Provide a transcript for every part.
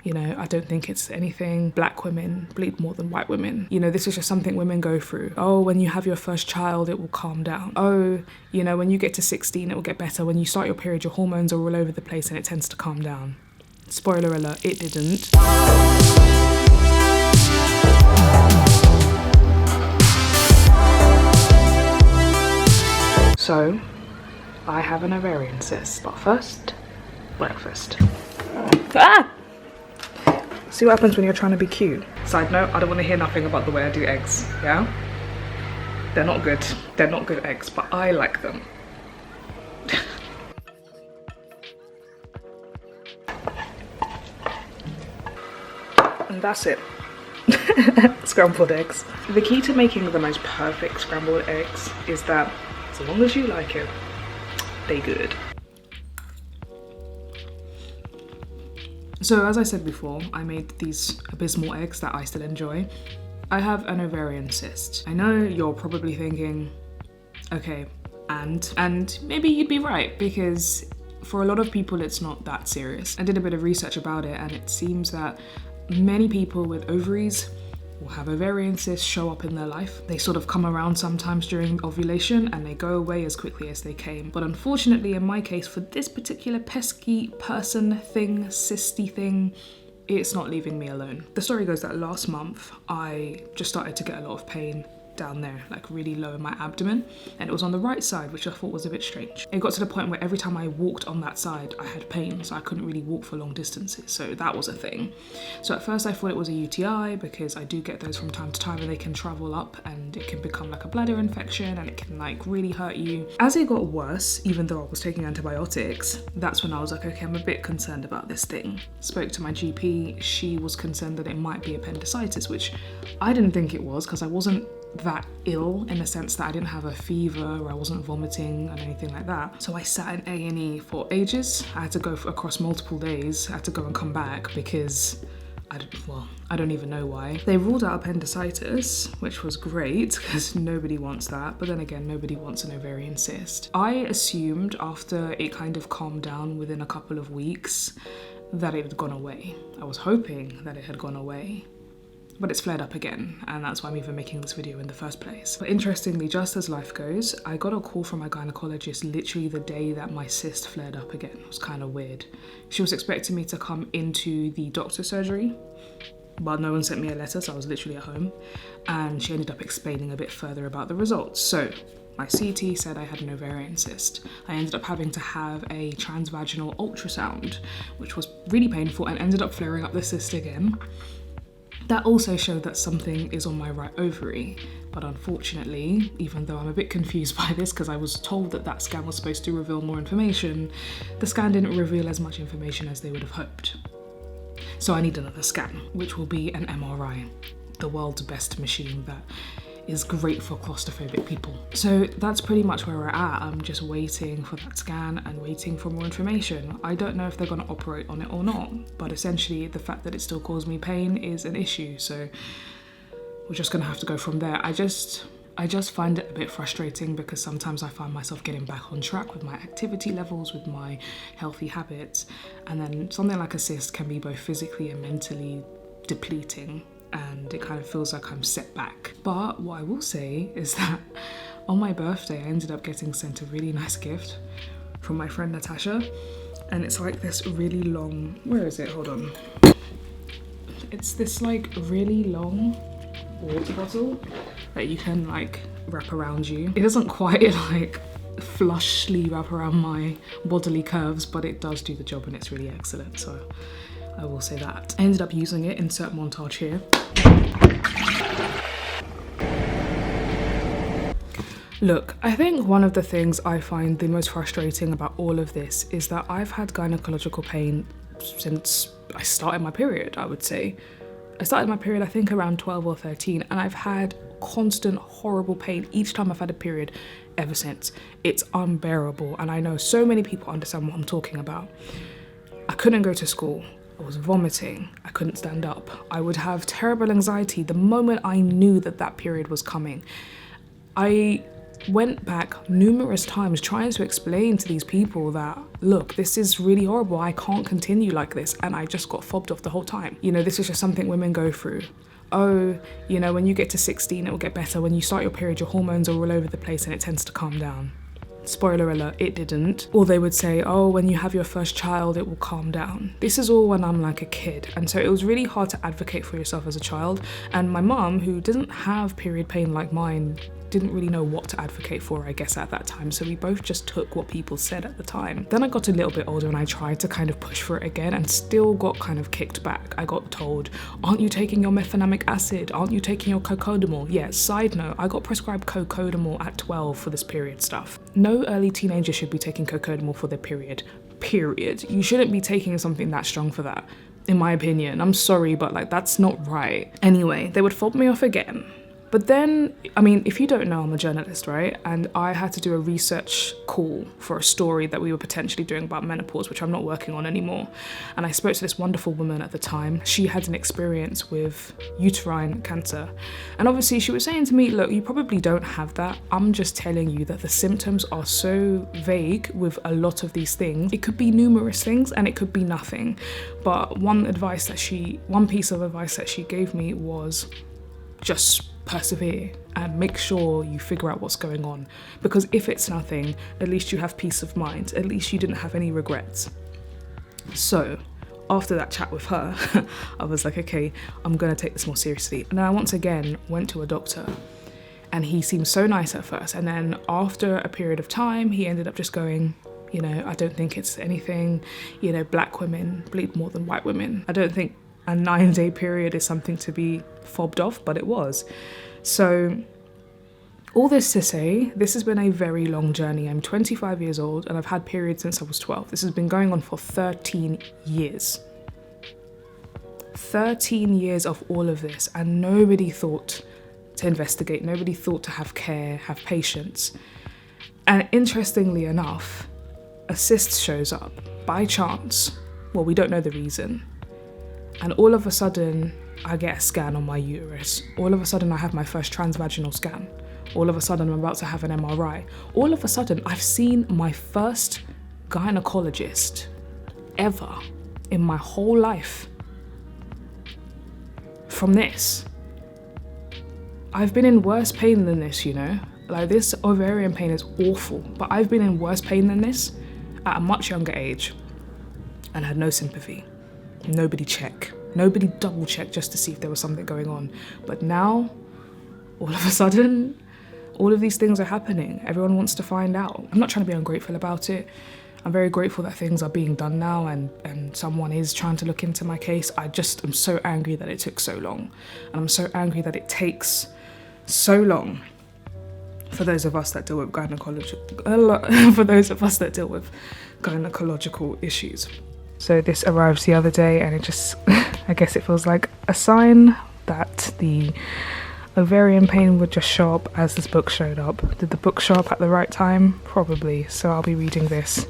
You know, I don't think it's anything. Black women bleed more than white women. You know, this is just something women go through. Oh, when you have your first child, it will calm down. Oh, you know, when you get to 16, it will get better. When you start your period, your hormones are all over the place and it tends to calm down. Spoiler alert, it didn't. So, I have an ovarian cyst. But first, breakfast. Ah! See what happens when you're trying to be cute. Side note, I don't want to hear nothing about the way I do eggs, yeah? They're not good. They're not good eggs, but I like them. And that's it. Scrambled eggs. The key to making the most perfect scrambled eggs is that as long as you like it, they good. So as I said before, I made these abysmal eggs that I still enjoy. I have an ovarian cyst. I know you're probably thinking, okay, and maybe you'd be right, because for a lot of people it's not that serious. I did a bit of research about it and it seems that many people with ovaries will have ovarian cysts show up in their life. They sort of come around sometimes during ovulation and they go away as quickly as they came. But unfortunately, in my case, for this particular pesky person thing, cysty thing, it's not leaving me alone. The story goes that last month, I just started to get a lot of pain down there, like really low in my abdomen, and it was on the right side, which I thought was a bit strange. It got to the point where every time I walked on that side I had pain, so I couldn't really walk for long distances, so that was a thing. So at first I thought it was a UTI, because I do get those from time to time and they can travel up and it can become like a bladder infection and it can like really hurt you. As it got worse, even though I was taking antibiotics, that's when I was like, okay, I'm a bit concerned about this thing. Spoke to my GP, she was concerned that it might be appendicitis, which I didn't think it was because I wasn't that ill in the sense that I didn't have a fever or I wasn't vomiting and anything like that. So I sat in A&E for ages. I had to go across multiple days. I had to go and come back because I don't even know why. They ruled out appendicitis, which was great because nobody wants that. But then again, nobody wants an ovarian cyst. I assumed after it kind of calmed down within a couple of weeks that it had gone away. I was hoping that it had gone away. But it's flared up again, and that's why I'm even making this video in the first place. But interestingly, just as life goes, I got a call from my gynecologist literally the day that my cyst flared up again. It was kind of weird. She was expecting me to come into the doctor's surgery, but no one sent me a letter, so I was literally at home. And she ended up explaining a bit further about the results. So my CT said I had an ovarian cyst. I ended up having to have a transvaginal ultrasound, which was really painful and ended up flaring up the cyst again. That also showed that something is on my right ovary, but unfortunately, even though I'm a bit confused by this because I was told that that scan was supposed to reveal more information, the scan didn't reveal as much information as they would have hoped. So I need another scan, which will be an MRI, the world's best machine that is great for claustrophobic people. So that's pretty much where we're at. I'm just waiting for that scan and waiting for more information. I don't know if they're going to operate on it or not, but essentially the fact that it still caused me pain is an issue, so we're just going to have to go from there. I just find it a bit frustrating because sometimes I find myself getting back on track with my activity levels, with my healthy habits, and then something like a cyst can be both physically and mentally depleting, and it kind of feels like I'm set back. But what I will say is that on my birthday, I ended up getting sent a really nice gift from my friend Natasha, and it's like this really long, where is it? Hold on. It's this like really long water bottle that you can like wrap around you. It doesn't quite like flushly wrap around my bodily curves, but it does do the job and it's really excellent, so I will say that. I ended up using it, insert montage here. Look, I think one of the things I find the most frustrating about all of this is that I've had gynecological pain since I started my period, I would say. I started my period I think around 12 or 13, and I've had constant horrible pain each time I've had a period ever since. It's unbearable, and I know so many people understand what I'm talking about. I couldn't go to school. I was vomiting. I couldn't stand up. I would have terrible anxiety the moment I knew that that period was coming. I went back numerous times trying to explain to these people that, look, this is really horrible, I can't continue like this, and I just got fobbed off the whole time. You know, this is just something women go through. Oh, you know, when you get to 16 it will get better. When you start your period, your hormones are all over the place and it tends to calm down. Spoiler alert, it didn't. Or they would say, oh, when you have your first child, it will calm down. This is all when I'm like a kid. And so it was really hard to advocate for yourself as a child. And my mum, who doesn't have period pain like mine, didn't really know what to advocate for, I guess, at that time. So we both just took what people said at the time. Then I got a little bit older and I tried to kind of push for it again and still got kind of kicked back. I got told, aren't you taking your mefenamic acid? Aren't you taking your cocodamol? Yeah, side note, I got prescribed cocodamol at 12 for this period stuff. No early teenager should be taking cocodamol for their period. Period. You shouldn't be taking something that strong for that, in my opinion. I'm sorry, but like, that's not right. Anyway, they would fob me off again. But then, I mean, if you don't know, I'm a journalist, right? And I had to do a research call for a story that we were potentially doing about menopause, which I'm not working on anymore. And I spoke to this wonderful woman at the time. She had an experience with uterine cancer. And obviously she was saying to me, look, you probably don't have that. I'm just telling you that the symptoms are so vague with a lot of these things. It could be numerous things and it could be nothing. But one piece of advice that she gave me was just persevere and make sure you figure out what's going on, because if it's nothing, at least you have peace of mind, at least you didn't have any regrets. So after that chat with her, I was like, okay, I'm gonna take this more seriously. And then I once again went to a doctor and he seemed so nice at first, and then after a period of time he ended up just going, you know, I don't think it's anything, you know, black women bleed more than white women. I don't think a 9-day period is something to be fobbed off, but it was. So all this to say, this has been a very long journey. I'm 25 years old and I've had periods since I was 12. This has been going on for 13 years. 13 years of all of this, and nobody thought to investigate, nobody thought to have care, have patience. And interestingly enough, a cyst shows up by chance. Well, we don't know the reason. And all of a sudden, I get a scan on my uterus. All of a sudden, I have my first transvaginal scan. All of a sudden, I'm about to have an MRI. All of a sudden, I've seen my first gynecologist ever in my whole life from this. I've been in worse pain than this, you know? Like, this ovarian pain is awful, but I've been in worse pain than this at a much younger age and had no sympathy. Nobody double check just to see if there was something going on. But now, all of a sudden, all of these things are happening. Everyone wants to find out. I'm not trying to be ungrateful about it. I'm very grateful that things are being done now and someone is trying to look into my case. I just am so angry that it took so long. And I'm so angry that it takes so long for those of us that deal with gynecological issues. So this arrives the other day and it just, I guess it feels like a sign that the ovarian pain would just show up as this book showed up. Did the book show up at the right time? Probably. So I'll be reading this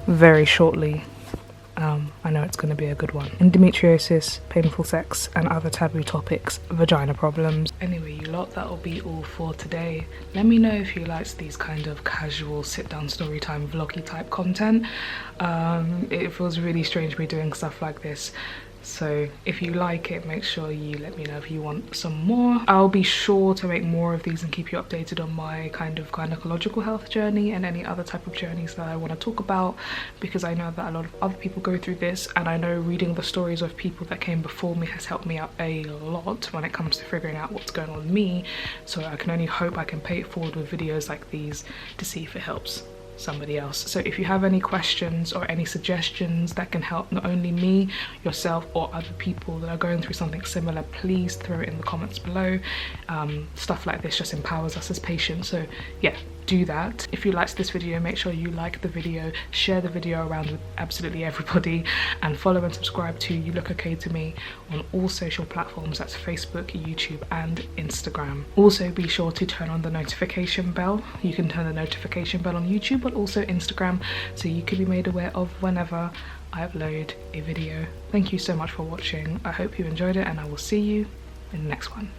very shortly. I know it's going to be a good one. Endometriosis, painful sex, and other taboo topics, vagina problems. Anyway, you lot, that'll be all for today. Let me know if you liked these kind of casual sit-down story time vloggy type content. It feels really strange me doing stuff like this. So if you like it, make sure you let me know if you want some more. I'll be sure to make more of these and keep you updated on my kind of gynecological health journey and any other type of journeys that I want to talk about, because I know that a lot of other people go through this, and I know reading the stories of people that came before me has helped me out a lot when it comes to figuring out what's going on with me. So I can only hope I can pay it forward with videos like these to see if it helps somebody else. So if you have any questions or any suggestions that can help not only me, yourself, or other people that are going through something similar, please throw it in the comments below. Stuff like this just empowers us as patients, so yeah, do that. If you liked this video, make sure you like the video, share the video around with absolutely everybody, and follow and subscribe to You Look Okay to Me on all social platforms. That's Facebook, YouTube, and Instagram. Also be sure to turn on the notification bell. You can turn the notification bell on YouTube but also Instagram, so you can be made aware of whenever I upload a video. Thank you so much for watching. I hope you enjoyed it, and I will see you in the next one.